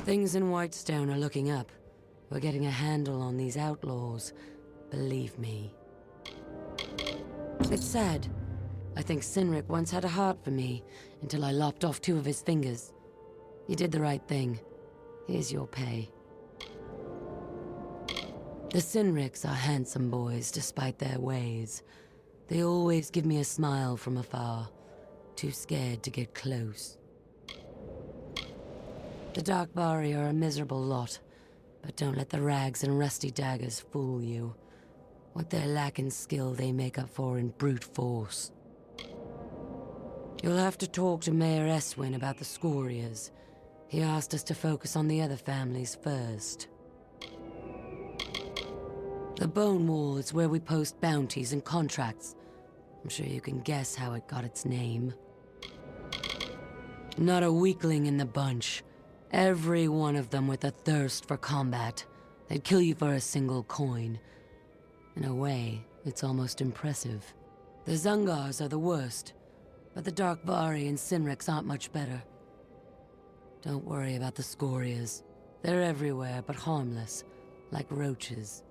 Things in Whitestone are looking up. We're getting a handle on these outlaws. Believe me. It's sad. I think Cynric once had a heart for me, until I lopped off 2 of his fingers. You did the right thing. Here's your pay. The Cynrics are handsome boys, despite their ways. They always give me a smile from afar, too scared to get close. The Darkvari are a miserable lot, but don't let the rags and rusty daggers fool you. What they lack in skill, they make up for in brute force. You'll have to talk to Mayor Eswin about the Scorias. He asked us to focus on the other families first. The Bone Wall is where we post bounties and contracts. I'm sure you can guess how it got its name. Not a weakling in the bunch. Every one of them with a thirst for combat. They'd kill you for a single coin. In a way, it's almost impressive. The Zungars are the worst, but the Darkvari and Cynrics aren't much better. Don't worry about the Scorias. They're everywhere, but harmless, like roaches.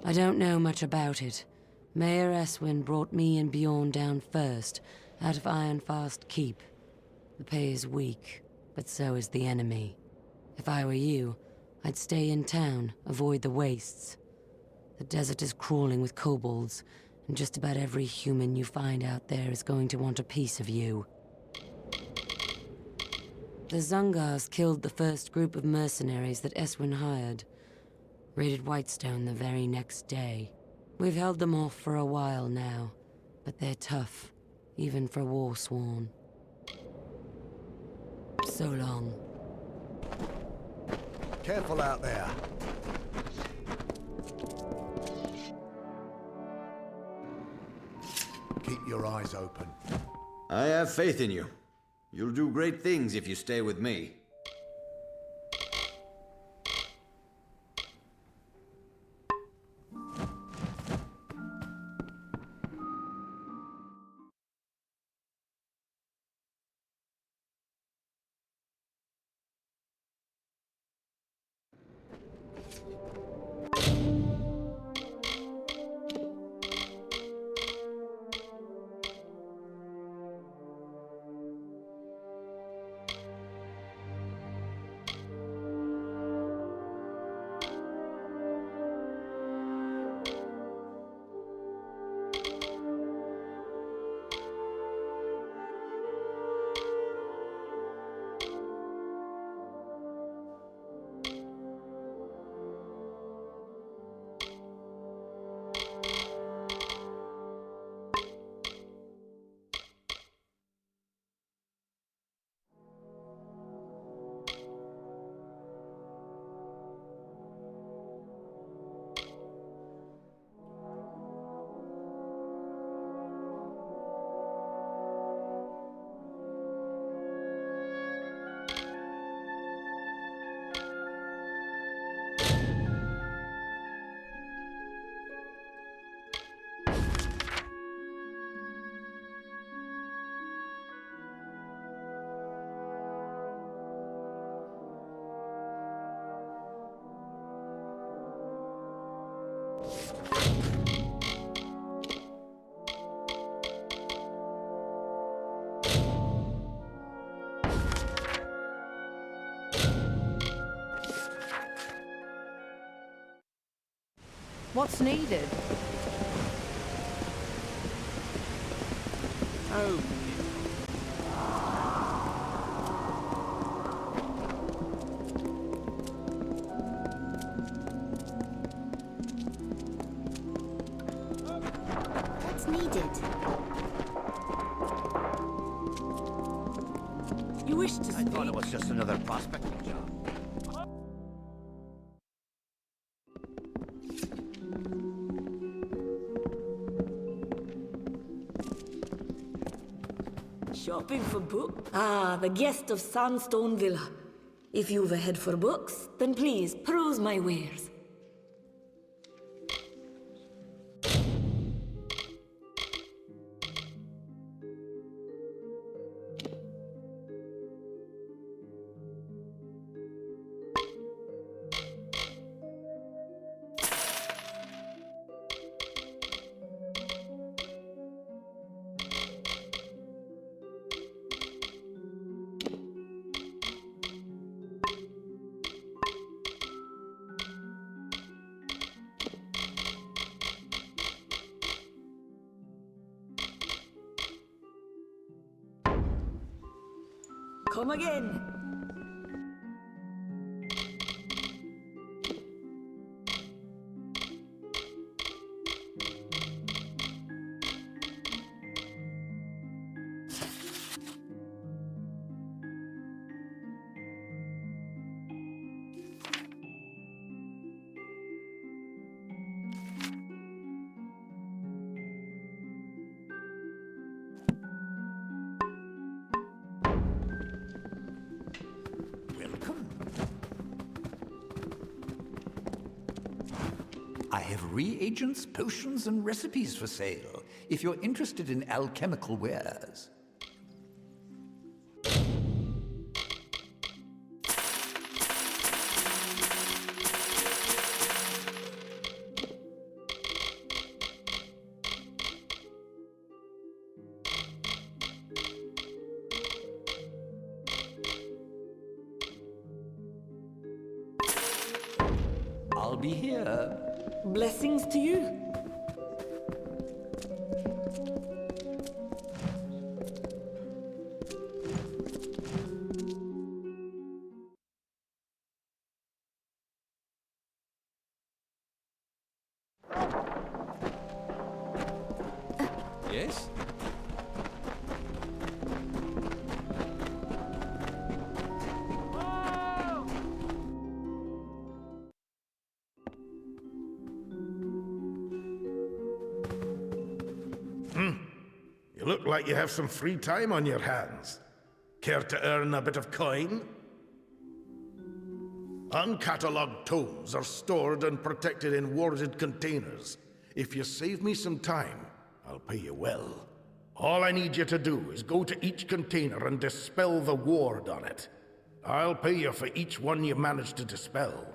I don't know much about it. Mayor Eswin brought me and Bjorn down first, out of Ironfast Keep. The pay is weak, but so is the enemy. If I were you, I'd stay in town, avoid the wastes. The desert is crawling with kobolds, and just about every human you find out there is going to want a piece of you. The Zungars killed the first group of mercenaries that Eswin hired. Raided Whitestone the very next day. We've held them off for a while now, but they're tough, even for Warsworn. So long. Careful out there. Keep your eyes open. I have faith in you. You'll do great things if you stay with me. What's needed? Oh. What's needed? You wish to speak? I thought it was just another prospecting job. Shopping for books? Ah, the guest of Sandstone Villa. If you've a head for books, then please peruse my wares. Come again. I have reagents, potions, and recipes for sale, if you're interested in alchemical wares. I'll be here. Blessings to you. Yes? You look like you have some free time on your hands. Care to earn a bit of coin? Uncatalogued tomes are stored and protected in warded containers. If you save me some time, I'll pay you well. All I need you to do is go to each container and dispel the ward on it. I'll pay you for each one you manage to dispel.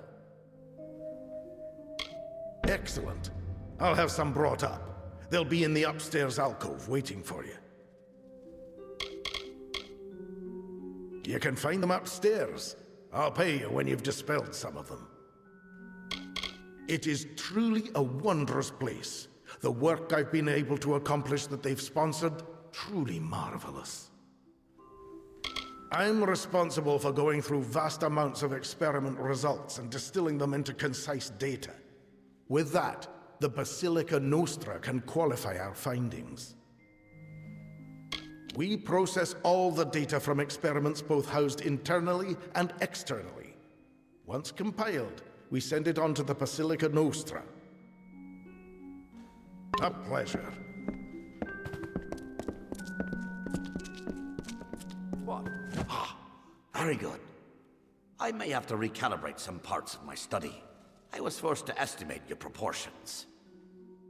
Excellent. I'll have some brought up. They'll be in the upstairs alcove waiting for you. You can find them upstairs. I'll pay you when you've dispelled some of them. It is truly a wondrous place. The work I've been able to accomplish that they've sponsored, truly marvelous. I'm responsible for going through vast amounts of experiment results and distilling them into concise data. With that, the Basilica Nostra can qualify our findings. We process all the data from experiments both housed internally and externally. Once compiled, we send it on to the Basilica Nostra. A pleasure. What? Ah, very good. I may have to recalibrate some parts of my study. I was forced to estimate your proportions.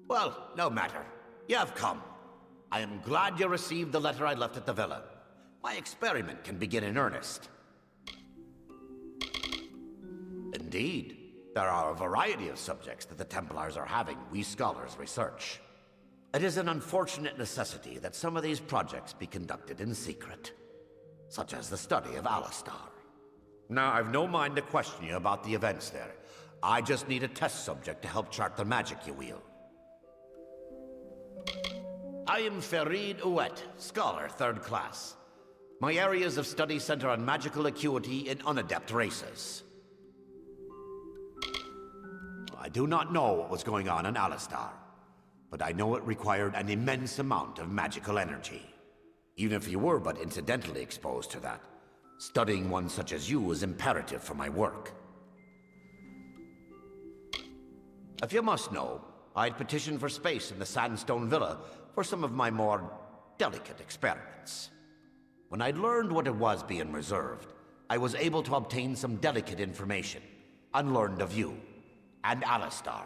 Well, no matter. You have come. I am glad you received the letter I left at the villa. My experiment can begin in earnest. Indeed, there are a variety of subjects that the Templars are having we scholars research. It is an unfortunate necessity that some of these projects be conducted in secret, such as the study of Alistar. Now, I've no mind to question you about the events there. I just need a test subject to help chart the magic you wield. I am Farid Ouet, Scholar, 3rd class. My areas of study center on magical acuity in unadept races. I do not know what was going on in Alistar, but I know it required an immense amount of magical energy. Even if you were but incidentally exposed to that, studying one such as you is imperative for my work. If you must know, I'd petitioned for space in the Sandstone Villa for some of my more delicate experiments. When I'd learned what it was being reserved, I was able to obtain some delicate information, unlearned of you, and Alistar.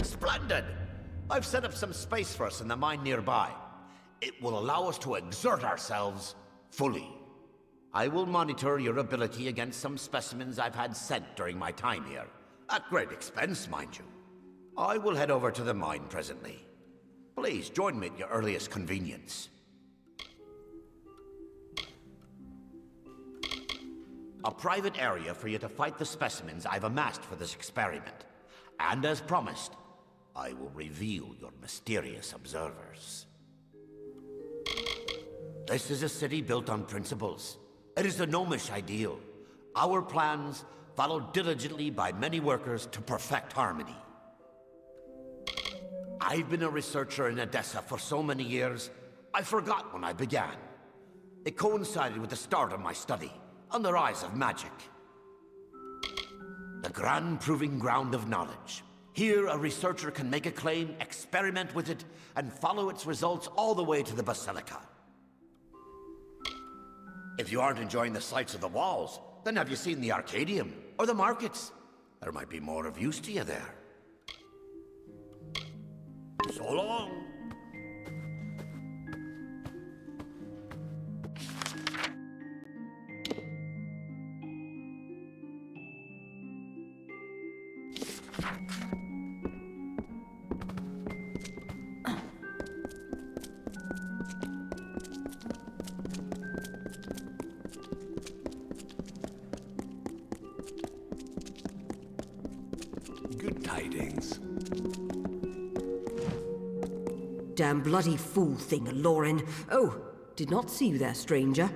Splendid! I've set up some space for us in the mine nearby. It will allow us to exert ourselves fully. I will monitor your ability against some specimens I've had sent during my time here. At great expense, mind you. I will head over to the mine presently. Please join me at your earliest convenience. A private area for you to fight the specimens I've amassed for this experiment. And as promised, I will reveal your mysterious observers. This is a city built on principles. It is the gnomish ideal. Our plans, followed diligently by many workers to perfect harmony. I've been a researcher in Odessa for so many years, I forgot when I began. It coincided with the start of my study, on the rise of magic. The grand proving ground of knowledge. Here, a researcher can make a claim, experiment with it, and follow its results all the way to the Basilica. If you aren't enjoying the sights of the walls, then have you seen the Arcadium, or the markets? There might be more of use to you there. So long. Good tidings. Damn bloody fool thing, Lauren. Oh, did not see you there, stranger.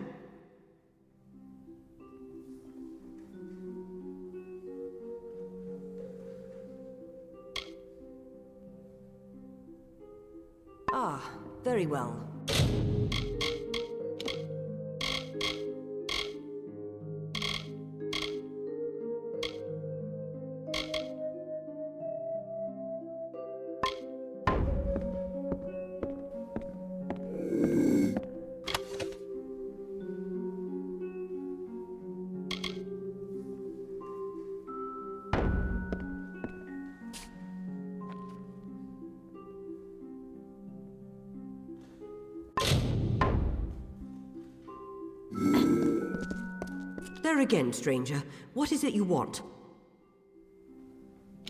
Ah, very well. There again, stranger. What is it you want?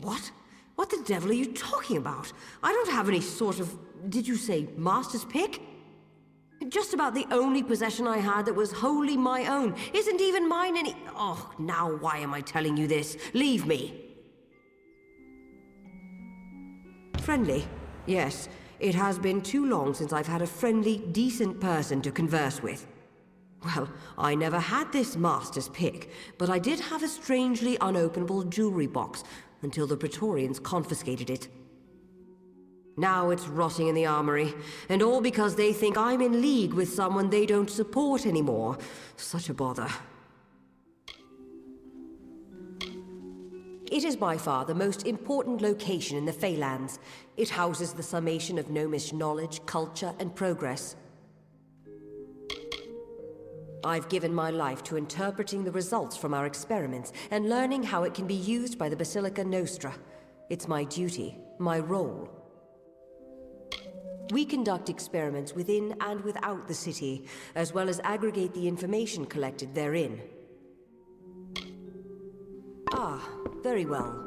What? What the devil are you talking about? I don't have any sort of... Did you say master's pick? Just about the only possession I had that was wholly my own. Isn't even mine any... Oh, now why am I telling you this? Leave me. Friendly? Yes. It has been too long since I've had a friendly, decent person to converse with. Well, I never had this master's pick, but I did have a strangely unopenable jewelry box until the Praetorians confiscated it. Now it's rotting in the armory, and all because they think I'm in league with someone they don't support anymore. Such a bother. It is by far the most important location in the Feylands. It houses the summation of gnomish knowledge, culture, and progress. I've given my life to interpreting the results from our experiments and learning how it can be used by the Basilica Nostra. It's my duty, my role. We conduct experiments within and without the city, as well as aggregate the information collected therein. Ah, very well.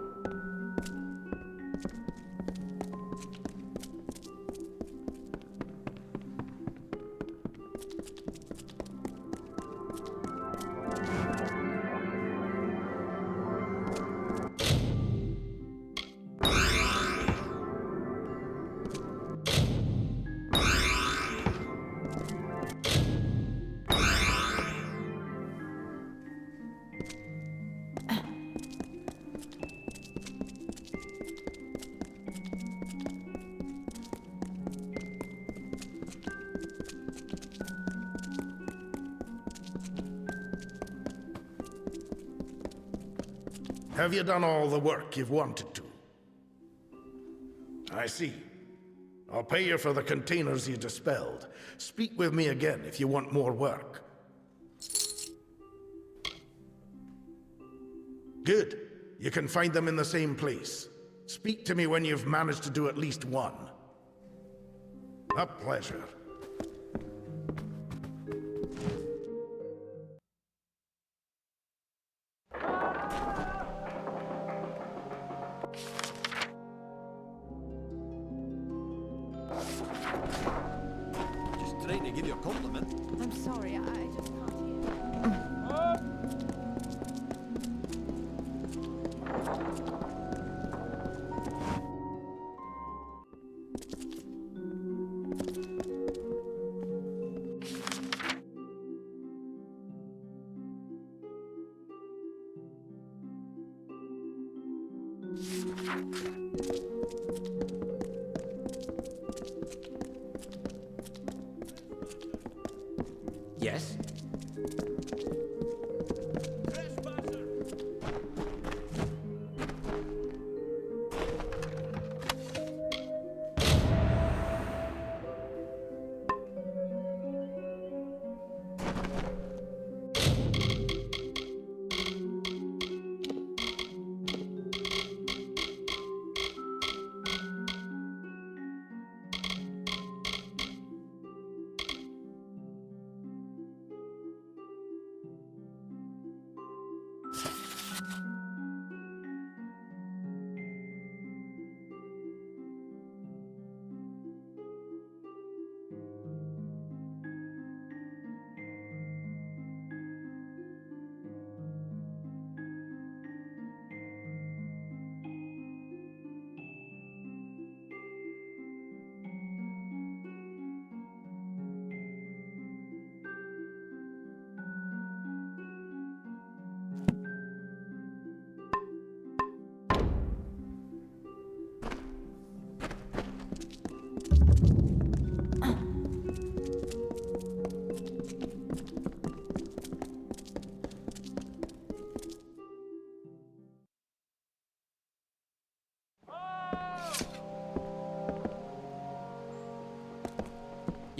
Have you done all the work you've wanted to? I see. I'll pay you for the containers you dispelled. Speak with me again if you want more work. Good. You can find them in the same place. Speak to me when you've managed to do at least one. A pleasure. Just trying to give you a compliment. I'm sorry, I just can't hear.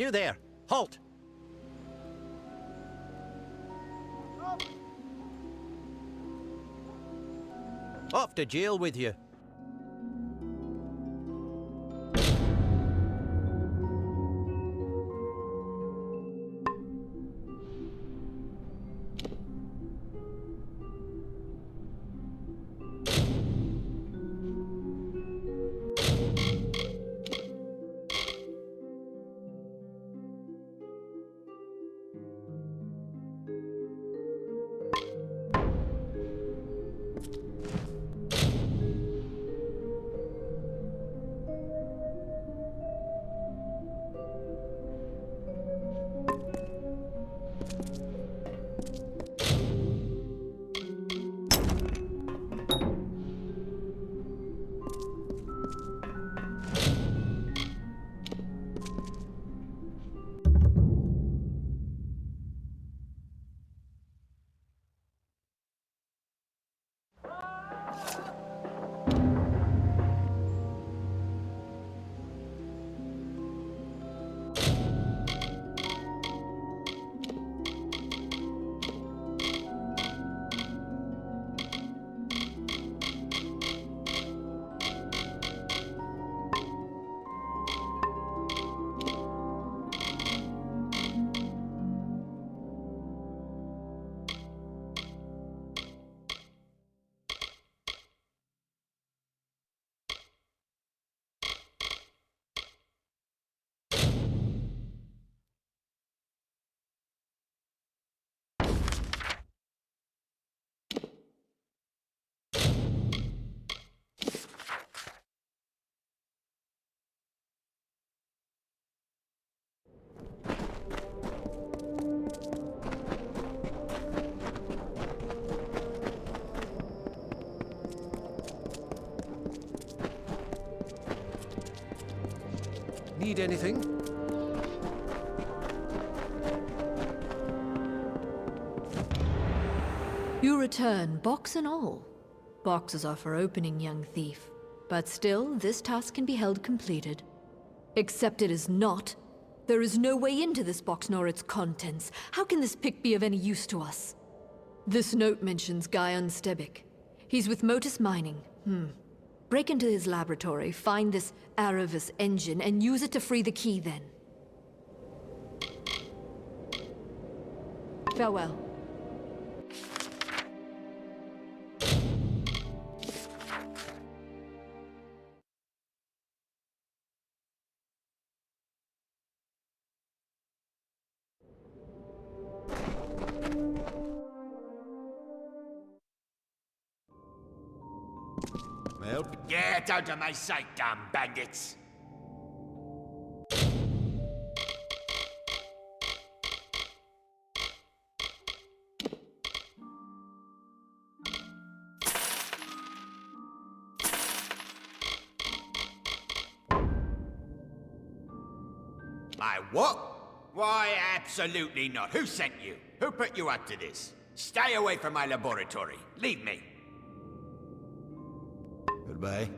You there! Halt! Off to jail with you. Need anything? You return, box and all. Boxes are for opening, young thief. But still, this task can be held completed. Except it is not. There is no way into this box nor its contents. How can this pick be of any use to us? This note mentions Guy Unstebic. He's with Motus Mining. Break into his laboratory, find this Aravis engine, and use it to free the key then. Farewell. Well, Get out of my sight, damn bandits! My what? Why, absolutely not. Who sent you? Who put you up to this? Stay away from my laboratory. Leave me. goodbye.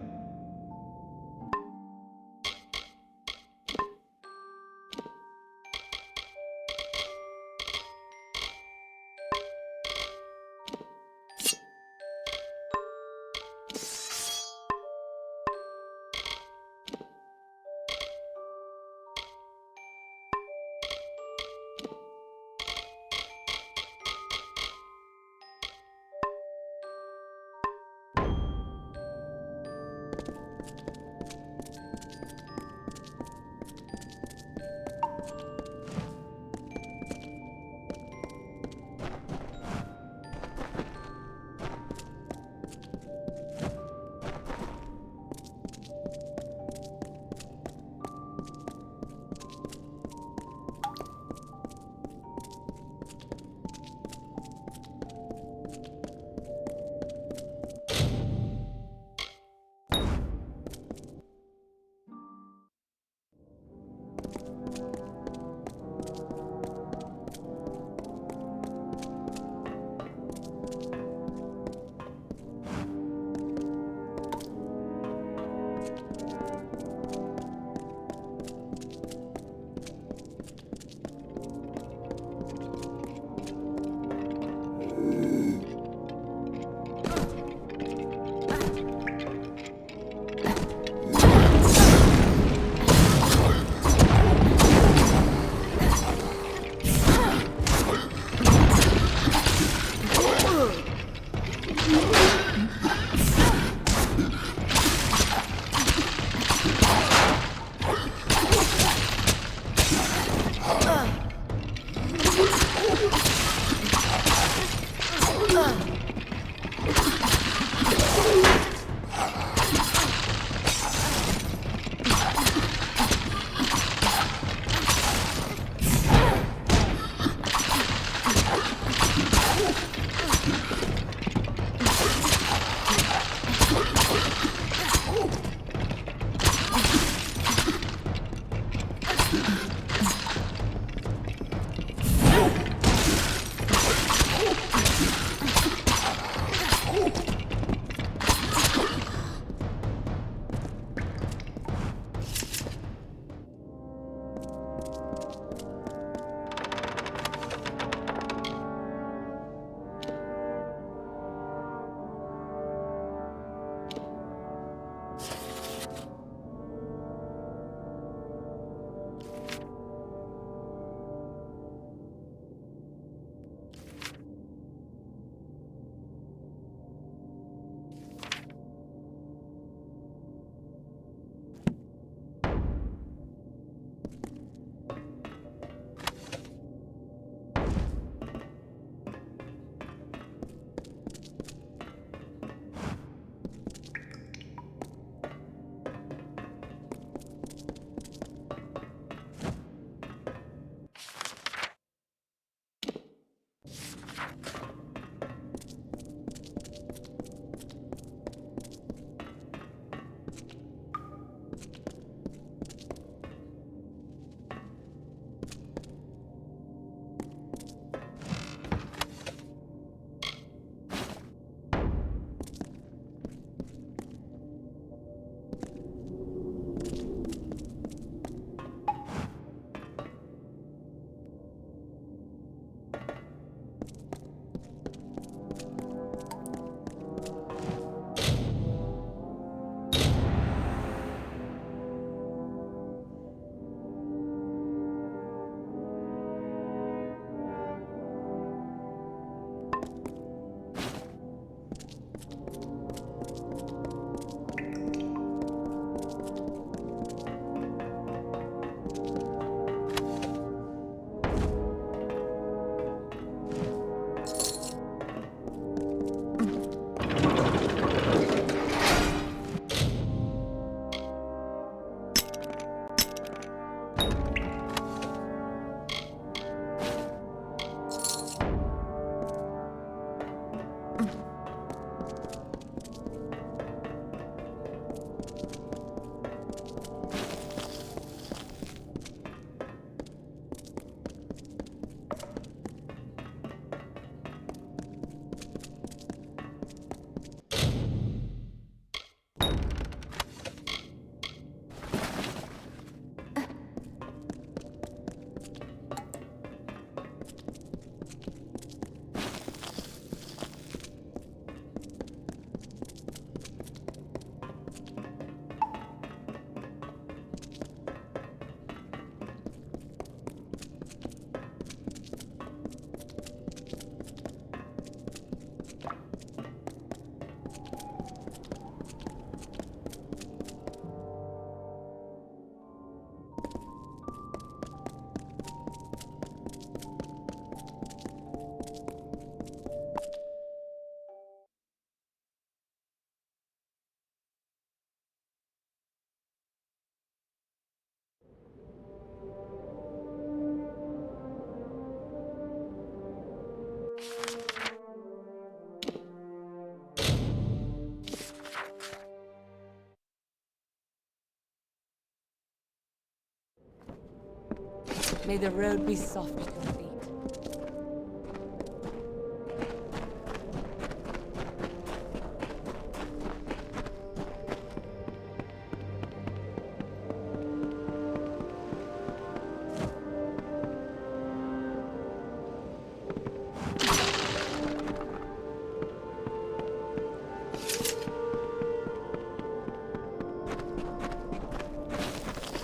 May the road be soft to your feet.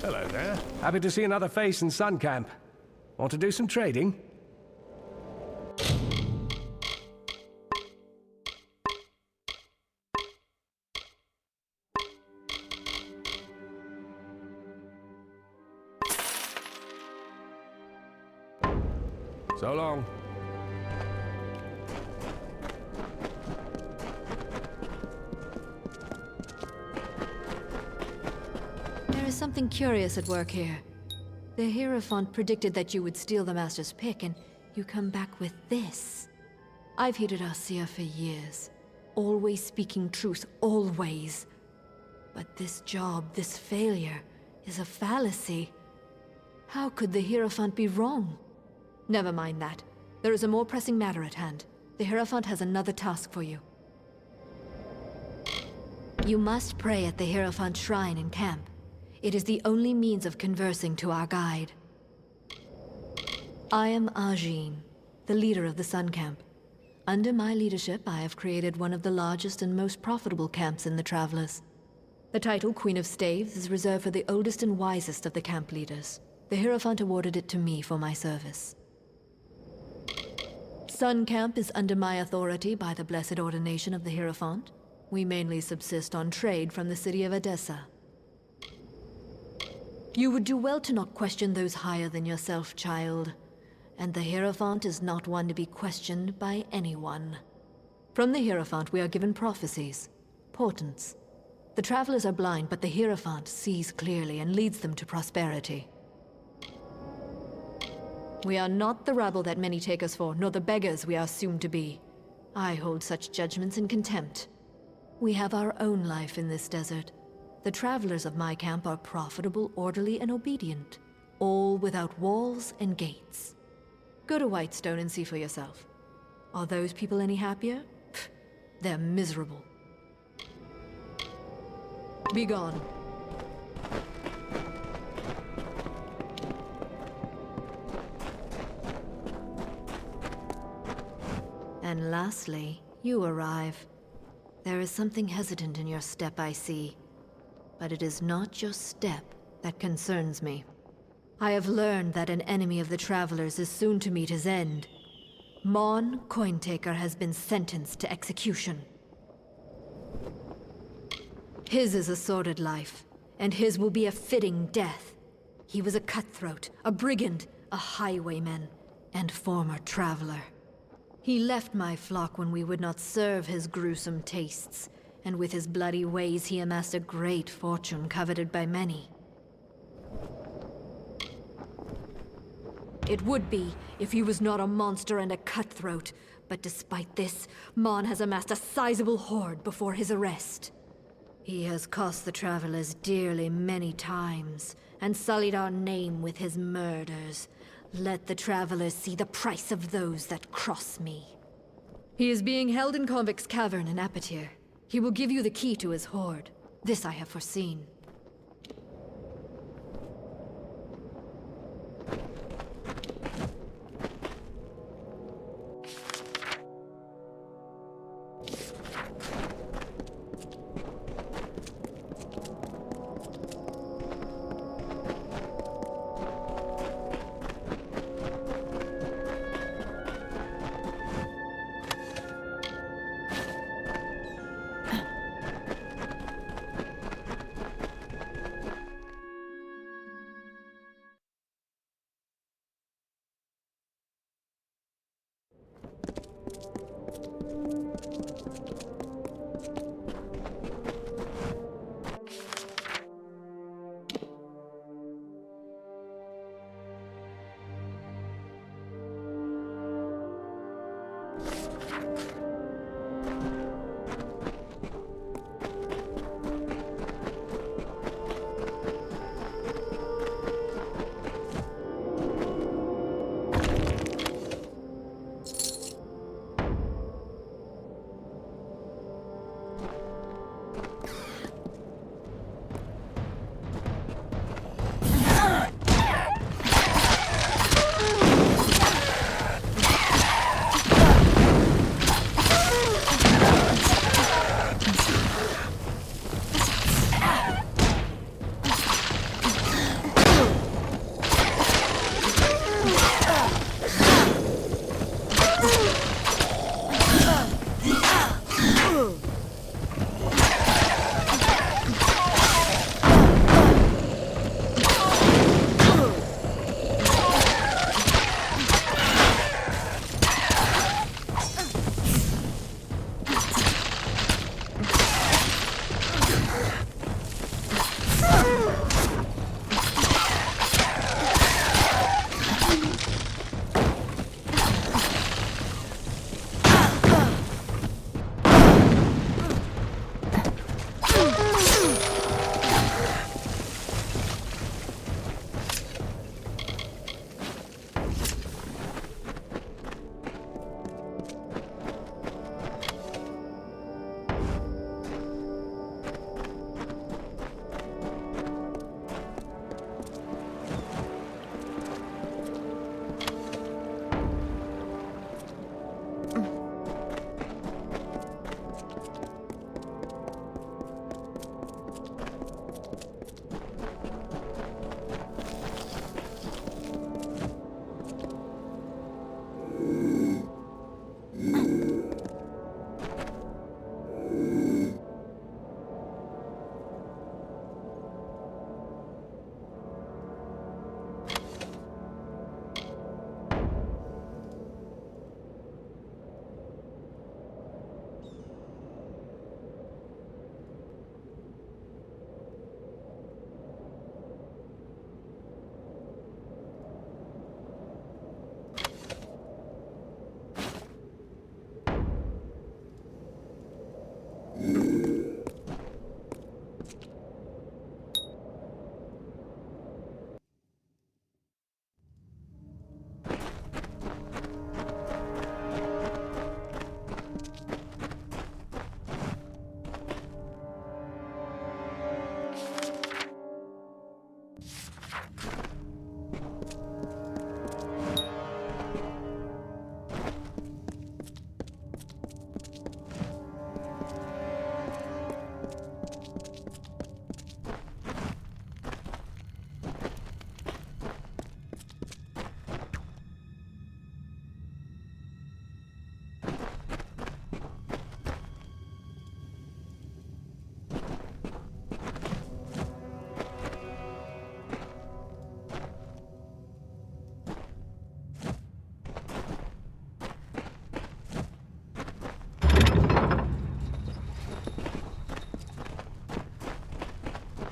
Hello there. Happy to see another face in Sun Camp. Want to do some trading? So long. There is something curious at work here. The Hierophant predicted that you would steal the Master's pick, and you come back with this. I've hated Arcia for years. Always speaking truth, always. But this job, this failure, is a fallacy. How could the Hierophant be wrong? Never mind that. There is a more pressing matter at hand. The Hierophant has another task for you. You must pray at the Hierophant shrine in camp. It is the only means of conversing to our guide. I am Ajin, the leader of the Sun Camp. Under my leadership, I have created one of the largest and most profitable camps in the Travelers. The title Queen of Staves is reserved for the oldest and wisest of the camp leaders. The Hierophant awarded it to me for my service. Sun Camp is under my authority by the blessed ordination of the Hierophant. We mainly subsist on trade from the city of Edessa. You would do well to not question those higher than yourself, child. And the Hierophant is not one to be questioned by anyone. From the Hierophant we are given prophecies, portents. The Travelers are blind, but the Hierophant sees clearly and leads them to prosperity. We are not the rabble that many take us for, nor the beggars we are assumed to be. I hold such judgments in contempt. We have our own life in this desert. The Travelers of my camp are profitable, orderly, and obedient, all without walls and gates. Go to Whitestone and see for yourself. Are those people any happier? Pfft, they're miserable. Be gone. And lastly, you arrive. There is something hesitant in your step, I see. But it is not your step that concerns me. I have learned that an enemy of the Travelers is soon to meet his end. Mon Cointaker has been sentenced to execution. His is a sordid life, and his will be a fitting death. He was a cutthroat, a brigand, a highwayman, and former traveler. He left my flock when we would not serve his gruesome tastes, and with his bloody ways he amassed a great fortune coveted by many. It would be if he was not a monster and a cutthroat, but despite this, Mon has amassed a sizable hoard before his arrest. He has cost the Travelers dearly many times, and sullied our name with his murders. Let the Travelers see the price of those that cross me. He is being held in Convict's Cavern in Apatir. He will give you the key to his hoard. This I have foreseen.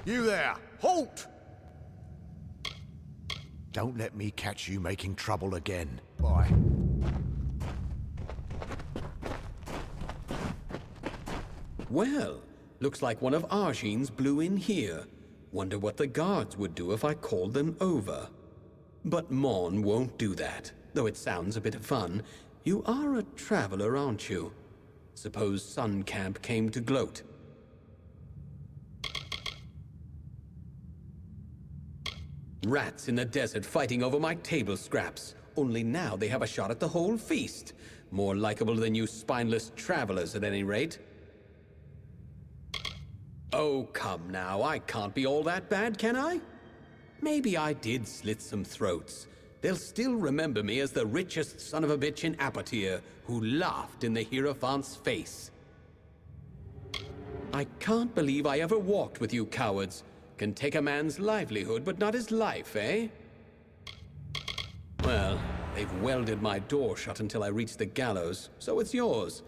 You there! Halt! Don't let me catch you making trouble again. Bye. Well, looks like one of Arjean's blew in here. Wonder what the guards would do if I called them over. But Mon won't do that, though it sounds a bit of fun. You are a traveler, aren't you? Suppose Sun Camp came to gloat. Rats in the desert fighting over my table scraps. Only now they have a shot at the whole feast. More likable than you spineless travelers, at any rate. Oh, come now, I can't be all that bad, can I? Maybe I did slit some throats. They'll still remember me as the richest son of a bitch in Apotyre who laughed in the Hierophant's face. I can't believe I ever walked with you cowards. Can take a man's livelihood, but not his life, eh? Well, they've welded my door shut until I reach the gallows, so it's yours.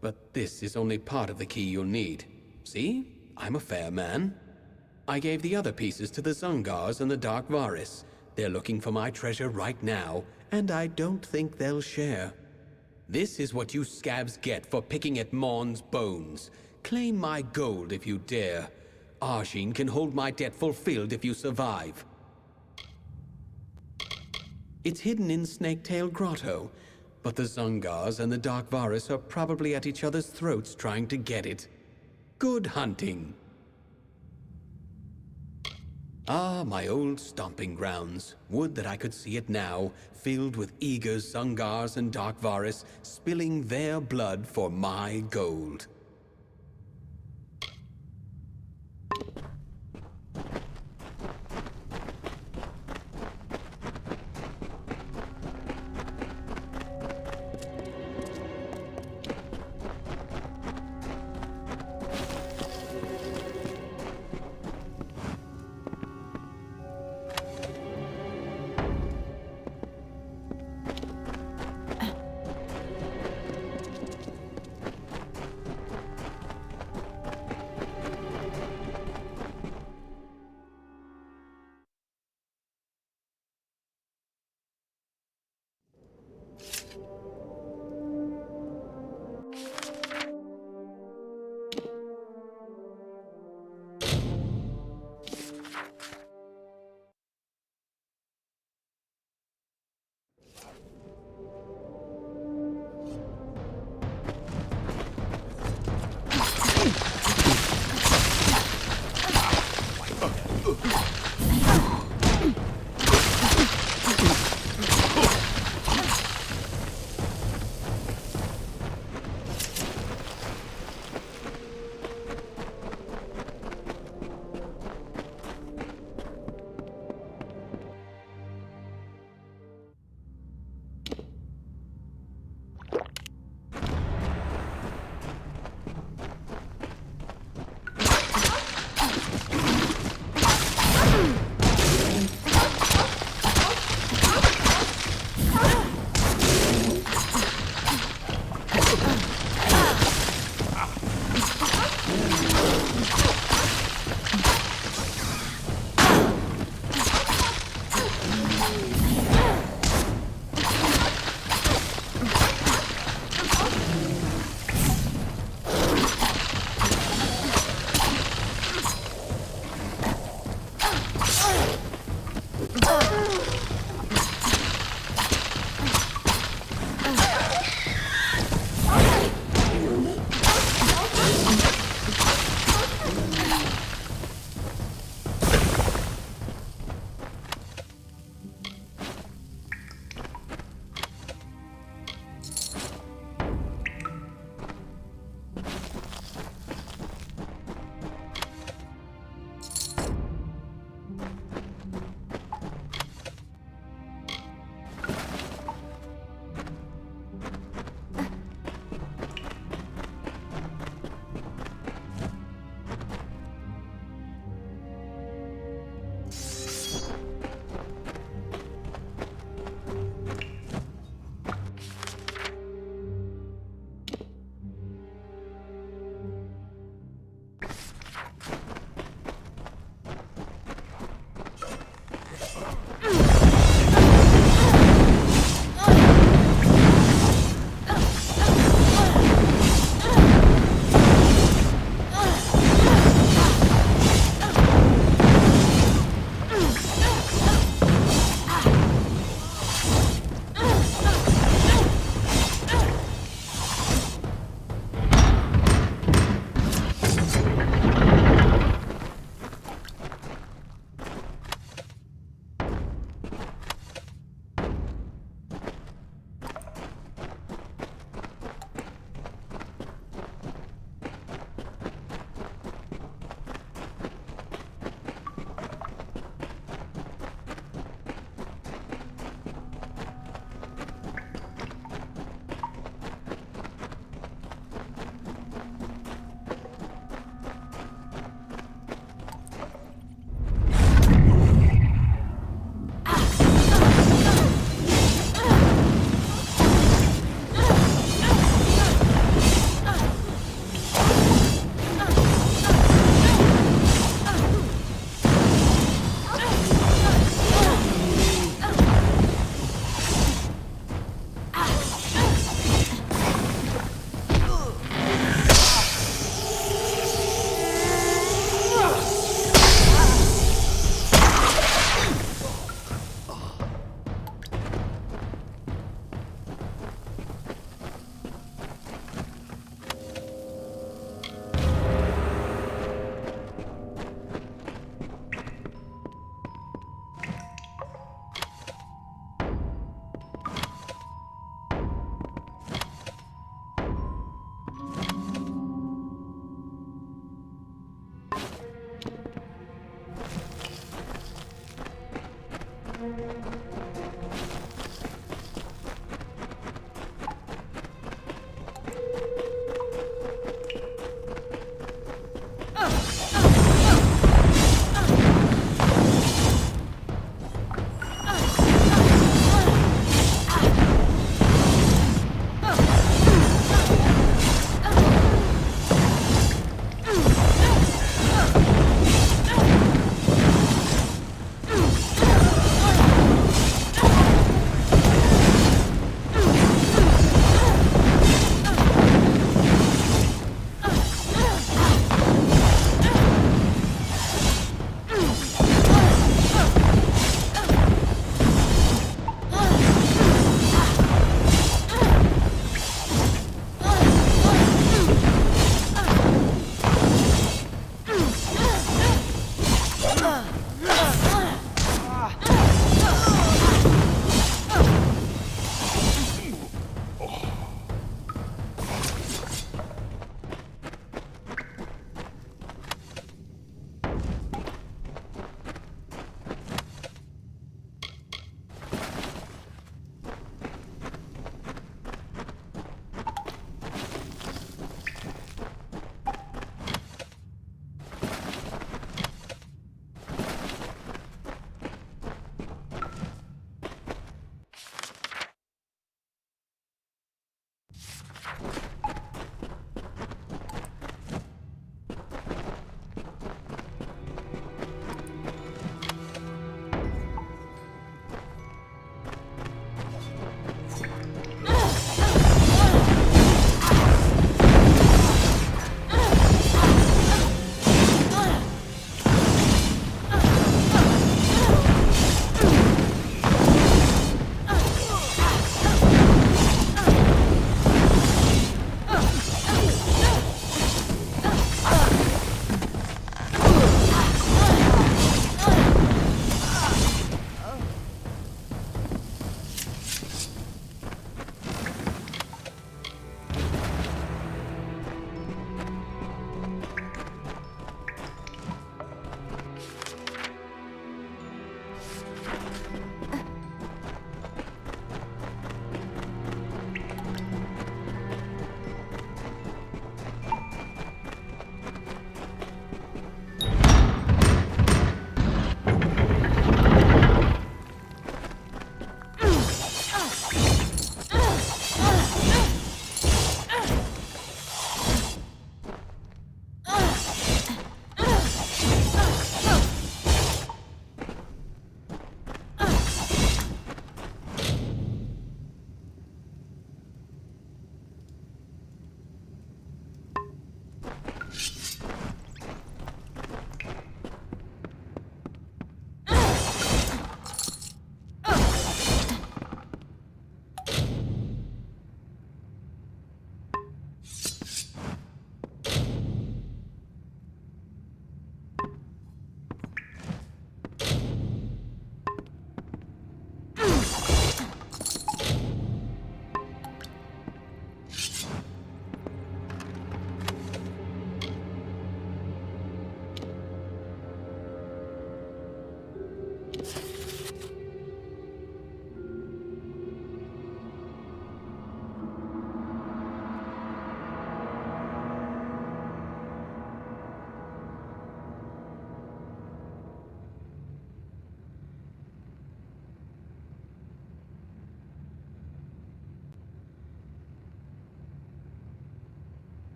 But this is only part of the key you'll need. See? I'm a fair man. I gave the other pieces to the Zungars and the Dark Varis. They're looking for my treasure right now, and I don't think they'll share. This is what you scabs get for picking at Mon's bones. Claim my gold if you dare. Arjean can hold my debt fulfilled if you survive. It's hidden in Snaketail Grotto, but the Zungars and the Dark Varis are probably at each other's throats trying to get it. Good hunting. Ah, my old stomping grounds. Would that I could see it now, filled with eager Zungars and Dark Varis, spilling their blood for my gold.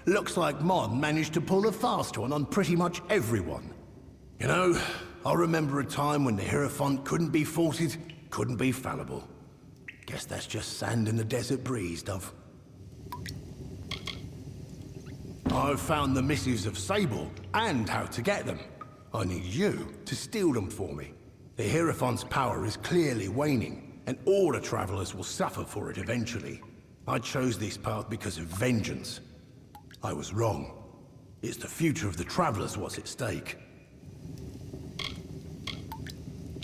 Looks like Mon managed to pull a fast one on pretty much everyone. You know, I remember a time when the Hierophant couldn't be faulted, couldn't be fallible. Guess that's just sand in the desert breeze, Dove. I've found the missives of Sable, and how to get them. I need you to steal them for me. The Hierophant's power is clearly waning, and all the Travelers will suffer for it eventually. I chose this path because of vengeance. I was wrong. It's the future of the Travelers what's at stake.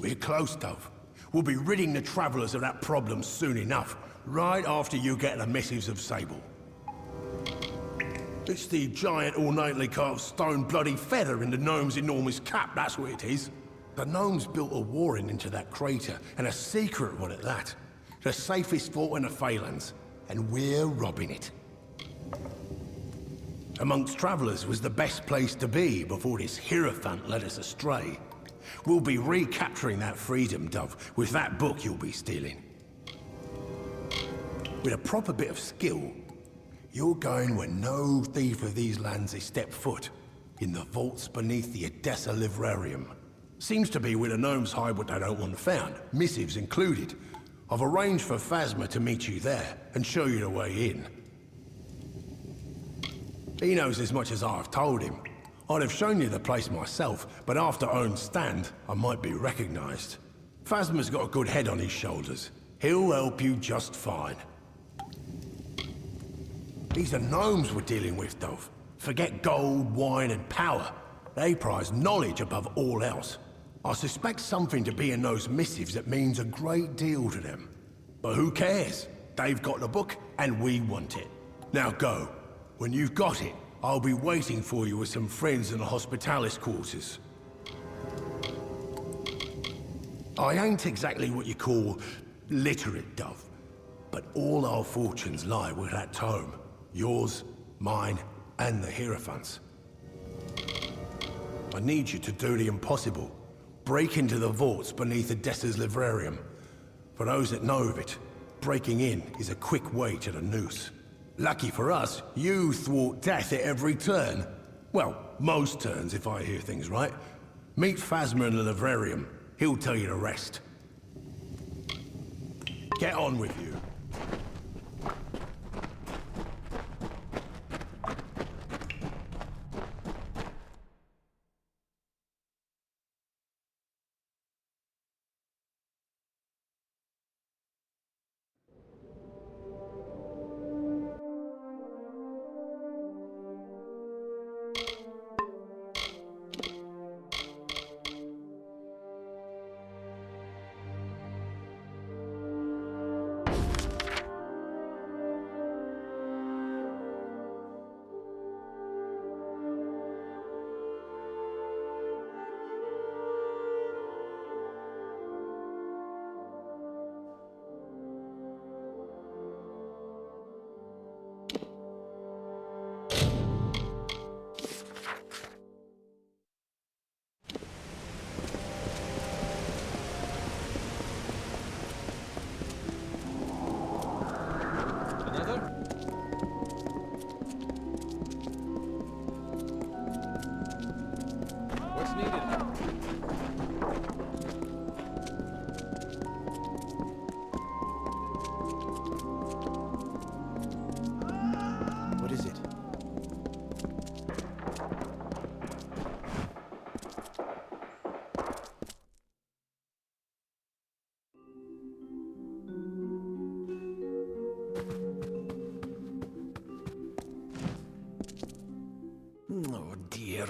We're close, Dove. We'll be ridding the Travelers of that problem soon enough, right after you get the missives of Sable. It's the giant ornately carved stone bloody feather in the gnome's enormous cap, that's what it is. The gnomes built a warren into that crater, and a secret one at that. The safest fort in the Phalanx, and we're robbing it. Amongst Travelers was the best place to be before this Hierophant led us astray. We'll be recapturing that freedom, Dove, with that book you'll be stealing. With a proper bit of skill, you're going where no thief of these lands has stepped foot, in the vaults beneath the Odessa Livrarium. Seems to be where the gnomes hide what they don't want found, missives included. I've arranged for Phasma to meet you there, and show you the way in. He knows as much as I've told him. I'd have shown you the place myself, but after Owen's stand, I might be recognized. Phasma's got a good head on his shoulders. He'll help you just fine. These are gnomes we're dealing with, Dove. Forget gold, wine, and power. They prize knowledge above all else. I suspect something to be in those missives that means a great deal to them. But who cares? They've got the book, and we want it. Now go. When you've got it, I'll be waiting for you with some friends in the Hospitalis quarters. I ain't exactly what you call literate, Dove, but all our fortunes lie with that tome. Yours, mine, and the Hierophant's. I need you to do the impossible. Break into the vaults beneath Odessa's Livrarium. For those that know of it, breaking in is a quick way to the noose. Lucky for us, you thwart death at every turn. Well, most turns, if I hear things right. Meet Phasma in the Livrarium. He'll tell you the rest. Get on with you.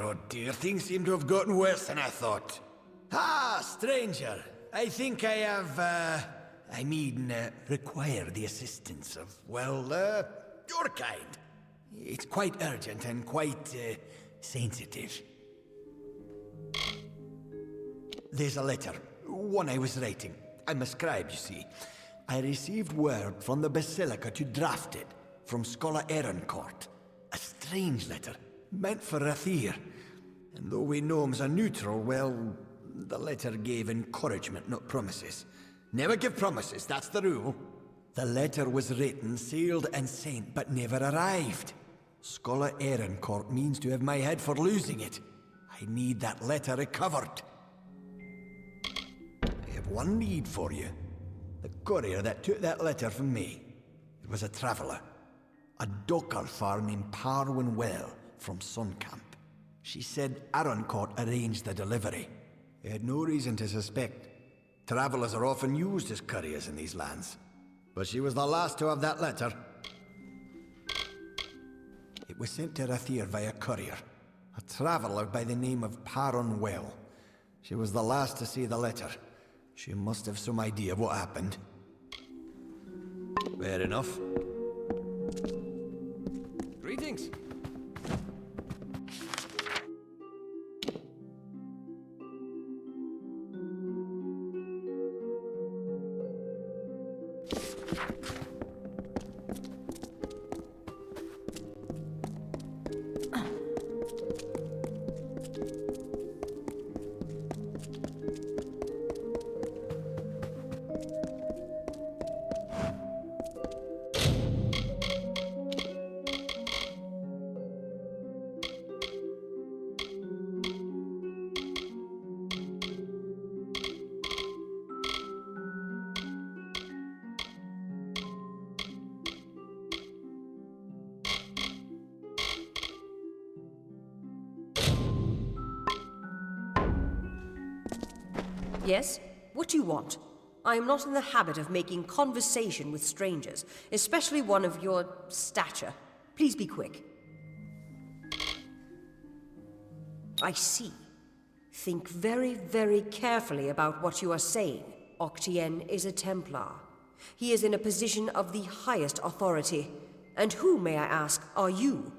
Oh dear, things seem to have gotten worse than I thought. Ah, stranger. I think I have, require the assistance of, your kind. It's quite urgent and quite, sensitive. There's a letter, one I was writing. I'm a scribe, you see. I received word from the Basilica to draft it, from Scholar Ehrencourt. A strange letter, meant for Rathir. And though we gnomes are neutral, well, the letter gave encouragement, not promises. Never give promises, that's the rule. The letter was written, sealed and sent, but never arrived. Scholar Ehrencourt means to have my head for losing it. I need that letter recovered. I have one lead for you. The courier that took that letter from me. It was a traveller. A docker farm in Parwin Well from Suncamp. She said Ehrencourt arranged the delivery. They had no reason to suspect. Travellers are often used as couriers in these lands. But she was the last to have that letter. It was sent to Rathir via courier. A traveller by the name of Parwin Well. She was the last to see the letter. She must have some idea of what happened. Fair enough. Greetings. Yes? What do you want? I am not in the habit of making conversation with strangers, especially one of your stature. Please be quick. I see. Think very, very carefully about what you are saying. Octien is a Templar. He is in a position of the highest authority. And who, may I ask, are you?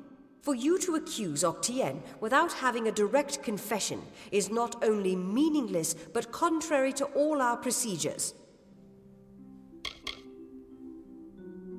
For you to accuse Octien without having a direct confession is not only meaningless, but contrary to all our procedures.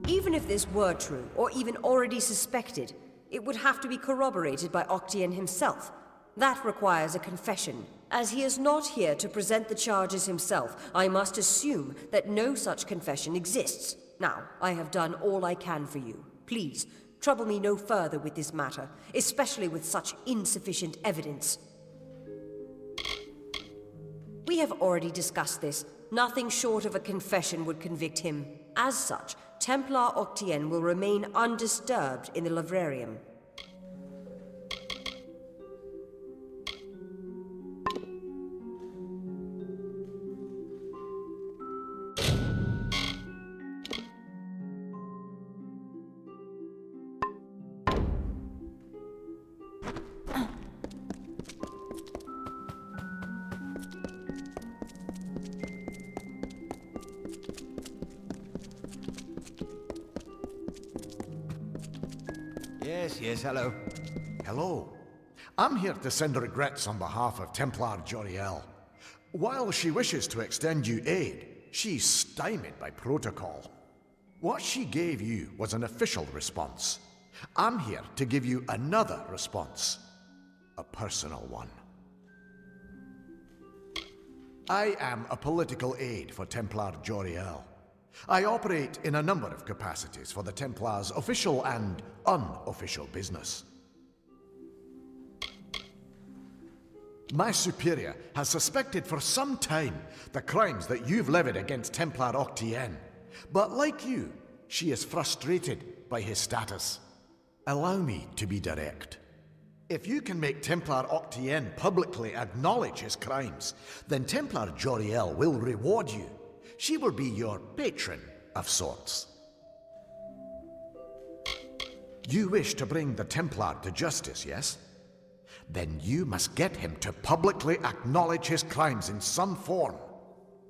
Even if this were true, or even already suspected, it would have to be corroborated by Octien himself. That requires a confession. As he is not here to present the charges himself, I must assume that no such confession exists. Now, I have done all I can for you. Please, trouble me no further with this matter, especially with such insufficient evidence. We have already discussed this. Nothing short of a confession would convict him. As such, Templar Octien will remain undisturbed in the Livrarium. Yes, hello. Hello. I'm here to send regrets on behalf of Templar Joriel. While she wishes to extend you aid, she's stymied by protocol. What she gave you was an official response. I'm here to give you another response. A personal one. I am a political aide for Templar Joriel. I operate in a number of capacities for the Templars' official and unofficial business. My superior has suspected for some time the crimes that you've levied against Templar Octien. But like you, she is frustrated by his status. Allow me to be direct. If you can make Templar Octien publicly acknowledge his crimes, then Templar Joriel will reward you. She will be your patron of sorts. You wish to bring the Templar to justice, yes? Then you must get him to publicly acknowledge his crimes in some form.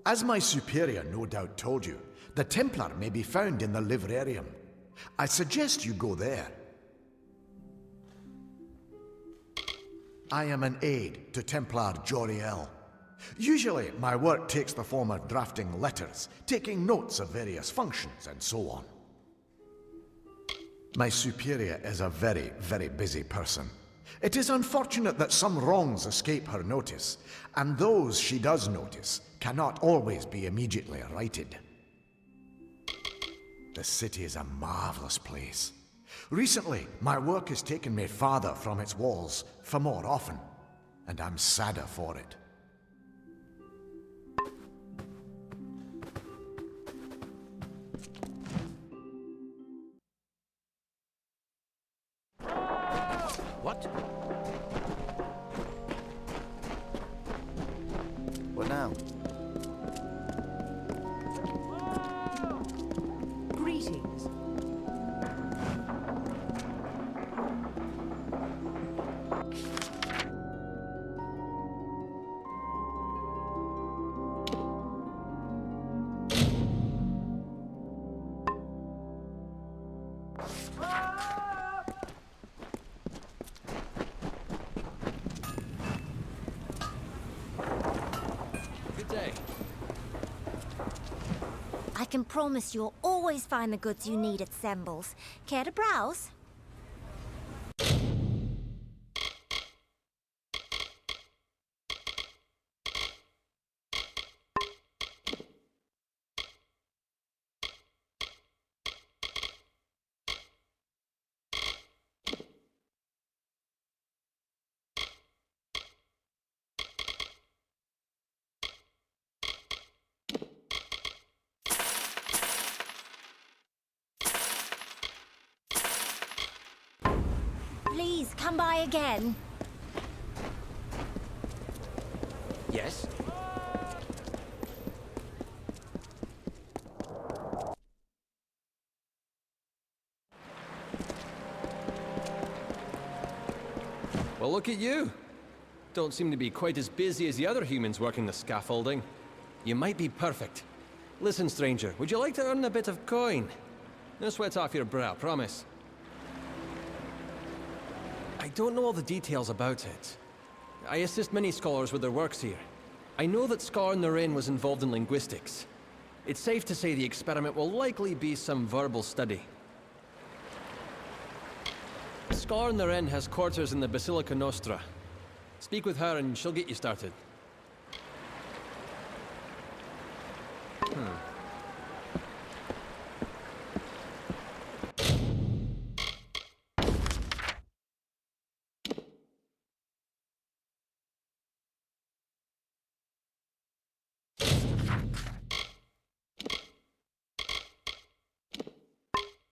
As my superior no doubt told you, the Templar may be found in the Livrarium. I suggest you go there. I am an aide to Templar Joriel. Usually, my work takes the form of drafting letters, taking notes of various functions, and so on. My superior is a very, very busy person. It is unfortunate that some wrongs escape her notice, and those she does notice cannot always be immediately righted. The city is a marvelous place. Recently, my work has taken me farther from its walls, for more often, and I'm sadder for it. What? What now? Greetings. Good day. I can promise you'll always find the goods you need at Semble's. Care to browse? Please, come by again. Yes? Well, look at you. Don't seem to be quite as busy as the other humans working the scaffolding. You might be perfect. Listen, stranger, would you like to earn a bit of coin? No sweat off your brow, promise. I don't know all the details about it. I assist many scholars with their works here. I know that Scar Naren was involved in linguistics. It's safe to say the experiment will likely be some verbal study. Scar Naren has quarters in the Basilica Nostra. Speak with her and she'll get you started.